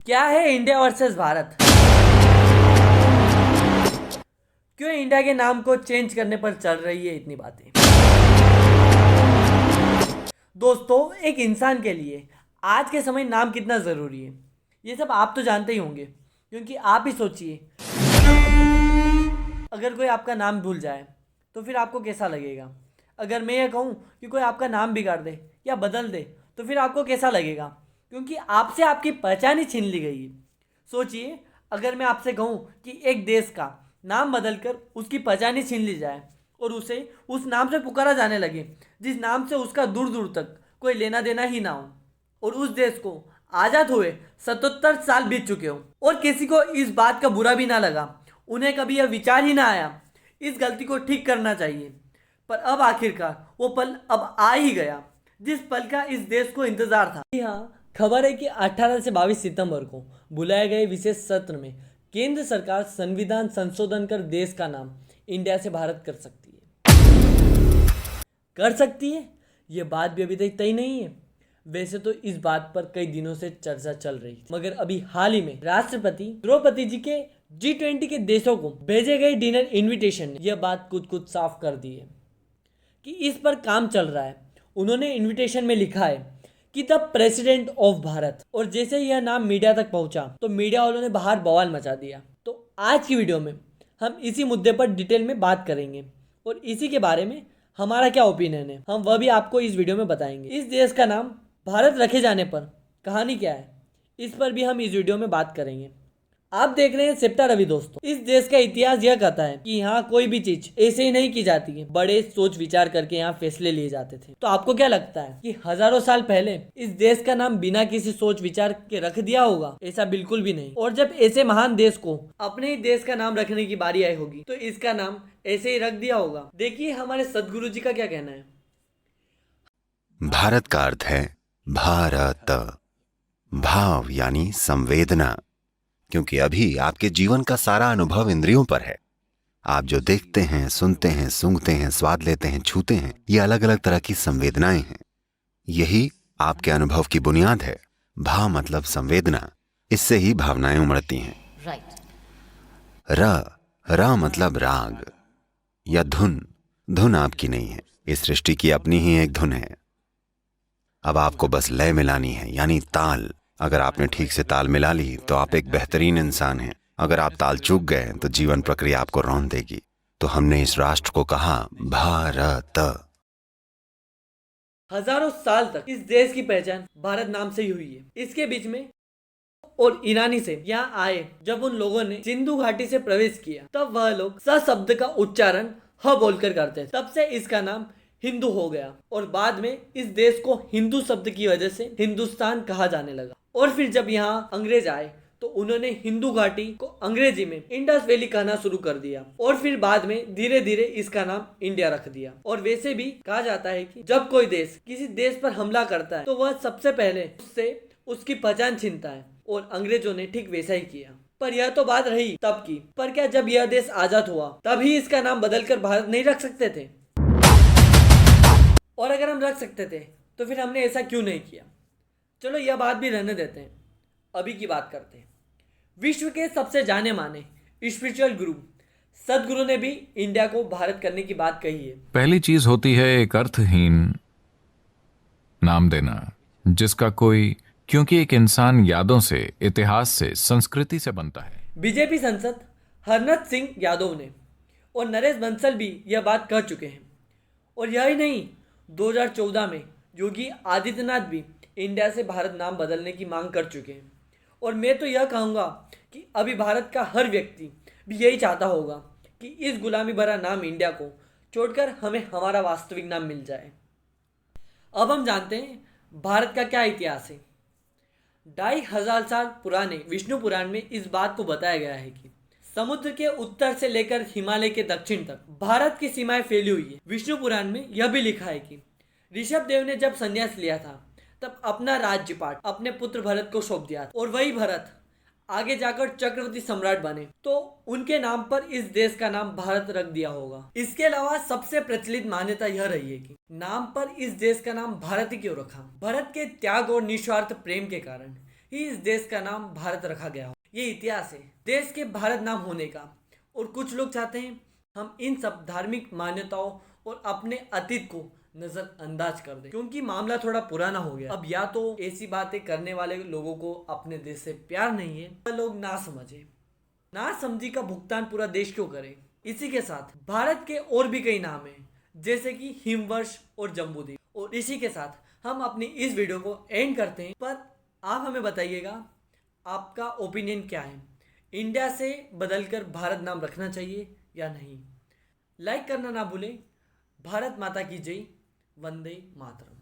क्या है India versus Bharat? क्यों इंडिया के नाम को चेंज करने पर चल रही है इतनी बातें? दोस्तों, एक इंसान के लिए आज के समय नाम कितना ज़रूरी है ये सब आप तो जानते ही होंगे। क्योंकि आप ही सोचिए, अगर कोई आपका नाम भूल जाए तो फिर आपको कैसा लगेगा? अगर मैं ये कहूँ कि कोई आपका नाम बिगाड़ दे या बदल दे तो फिर आपको कैसा लगेगा? क्योंकि आपसे आपकी पहचान ही छीन ली गई है। सोचिए, अगर मैं आपसे कहूँ कि एक देश का नाम बदलकर उसकी पहचान ही छीन ली जाए और उसे उस नाम से पुकारा जाने लगे जिस नाम से उसका दूर दूर तक कोई लेना देना ही ना हो, और उस देश को आज़ाद हुए 77 साल बीत चुके हों और किसी को इस बात का बुरा भी ना लगा, उन्हें कभी यह विचार ही ना आया इस गलती को ठीक करना चाहिए। पर अब आखिरकार वो पल अब आ ही गया जिस पल का इस देश को इंतजार था। जी हाँ, खबर है कि 18 से 22 सितंबर को बुलाए गए विशेष सत्र में केंद्र सरकार संविधान संशोधन कर देश का नाम इंडिया से भारत कर सकती है। ये बात भी अभी तक तय नहीं है। वैसे तो इस बात पर कई दिनों से चर्चा चल रही थी, मगर अभी हाल ही में राष्ट्रपति द्रौपदी जी के G20 के देशों को भेजे गए डिनर इनविटेशन ने यह बात कुछ साफ कर दी है कि इस पर काम चल रहा है। उन्होंने इनविटेशन में लिखा है कि द प्रेसिडेंट ऑफ भारत, और जैसे ही यह नाम मीडिया तक पहुंचा तो मीडिया वालों ने बाहर बवाल मचा दिया। तो आज की वीडियो में हम इसी मुद्दे पर डिटेल में बात करेंगे और इसी के बारे में हमारा क्या ओपिनियन है हम वह भी आपको इस वीडियो में बताएंगे। इस देश का नाम भारत रखे जाने पर कहानी क्या है, इस पर भी हम इस वीडियो में बात करेंगे। आप देख रहे हैं सेप्टा रवि। दोस्तों, इस देश का इतिहास यह कहता है कि यहाँ कोई भी चीज ऐसे ही नहीं की जाती है, बड़े सोच विचार करके यहाँ फैसले लिए जाते थे। तो आपको क्या लगता है कि हजारों साल पहले इस देश का नाम बिना किसी सोच विचार के रख दिया होगा? ऐसा बिल्कुल भी नहीं। और जब ऐसे महान देश को अपने ही देश का नाम रखने की बारी आई होगी तो इसका नाम ऐसे ही रख दिया होगा। देखिए हमारे सदगुरु जी का क्या कहना है। भारत का अर्थ है भारत, भाव यानी संवेदना। क्योंकि अभी आपके जीवन का सारा अनुभव इंद्रियों पर है। आप जो देखते हैं, सुनते हैं, सूंघते हैं, स्वाद लेते हैं, छूते हैं, ये अलग अलग तरह की संवेदनाएं हैं। यही आपके अनुभव की बुनियाद है। भाव मतलब संवेदना, इससे ही भावनाएं उमड़ती हैं। र मतलब राग या धुन। धुन आपकी नहीं है, इस सृष्टि की अपनी ही एक धुन है। अब आपको बस लय मिलानी है, यानी ताल। अगर आपने ठीक से ताल मिला ली तो आप एक बेहतरीन इंसान हैं। अगर आप ताल चूक गए तो जीवन प्रक्रिया आपको रौंद देगी। तो हमने इस राष्ट्र को कहा भारत। हजारों साल तक इस देश की पहचान भारत नाम से ही हुई है। इसके बीच में और ईरानी से यहाँ आए जब उन लोगों ने सिंधु घाटी से प्रवेश किया तब वह लोग स शब्द का उच्चारण ह बोलकर करते थे। तब से इसका नाम हिंदू हो गया और बाद में इस देश को हिंदू शब्द की वजह से हिंदुस्तान कहा जाने लगा। और फिर जब यहाँ अंग्रेज आए तो उन्होंने हिंदू घाटी को अंग्रेजी में इंडस वैली कहना शुरू कर दिया और फिर बाद में धीरे धीरे इसका नाम इंडिया रख दिया। और वैसे भी कहा जाता है कि जब कोई देश किसी देश पर हमला करता है तो वह सबसे पहले उससे उसकी पहचान छीनता है, और अंग्रेजों ने ठीक वैसा ही किया। पर यह तो बात रही तब की, पर क्या जब यह देश आजाद हुआ तभी इसका नाम बदलकर भारत नहीं रख सकते थे? और अगर हम रख सकते थे तो फिर हमने ऐसा क्यों नहीं किया? चलो यह बात भी रहने देते हैं, अभी की बात करते हैं। विश्व के सबसे जाने माने स्पिरिचुअल गुरु सदगुरु ने भी इंडिया को भारत करने की बात कही है। पहली चीज होती है एक अर्थहीन नाम देना, जिसका कोई, क्योंकि एक इंसान यादों से, इतिहास से, संस्कृति से बनता है। बीजेपी सांसद हरनत सिंह यादव ने और नरेश बंसल भी यह बात कह चुके हैं। और यही नहीं, 2014 में योगी आदित्यनाथ भी इंडिया से भारत नाम बदलने की मांग कर चुके हैं। और मैं तो यह कहूँगा कि अभी भारत का हर व्यक्ति भी यही चाहता होगा कि इस गुलामी भरा नाम इंडिया को छोड़कर हमें हमारा वास्तविक नाम मिल जाए। अब हम जानते हैं भारत का क्या इतिहास है। 2500 साल पुराने विष्णु पुराण में इस बात को बताया गया है कि समुद्र के उत्तर से लेकर हिमालय के दक्षिण तक भारत की सीमाएं फैली हुई है। विष्णु पुराण में यह भी लिखा है कि ऋषभ देव ने जब संन्यास लिया था तब अपना राज्यपाट अपने पुत्र भरत को सौंप दिया और वही भरत आगे जाकर चक्रवर्ती सम्राट बने, तो उनके नाम पर इस देश का नाम भारत रख दिया होगा। इसके अलावा सबसे प्रचलित मान्यता यह रही है कि नाम पर इस देश का नाम भारत ही क्यों रखा। भरत के त्याग और निस्वार्थ प्रेम के कारण ही इस देश का नाम भारत रखा गया हो। ये इतिहास है देश के भारत नाम होने का। और कुछ लोग चाहते हैं हम इन सब धार्मिक मान्यताओं और अपने अतीत को नजरअंदाज कर दें, क्योंकि मामला थोड़ा पुराना हो गया। अब या तो ऐसी बातें करने वाले लोगों को अपने देश से प्यार नहीं है, या लोग ना समझे। ना समझी का भुगतान पूरा देश क्यों करे। इसी के साथ भारत के और भी कई नाम हैं, जैसे कि हिमवर्ष और जम्बूद्वीप। और इसी के साथ हम अपनी इस वीडियो को एंड करते हैं। पर आप हमें बताइएगा आपका ओपिनियन क्या है, इंडिया से बदलकर भारत नाम रखना चाहिए या नहीं। लाइक करना ना भूलें। भारत माता की जय। वंदे मातरम।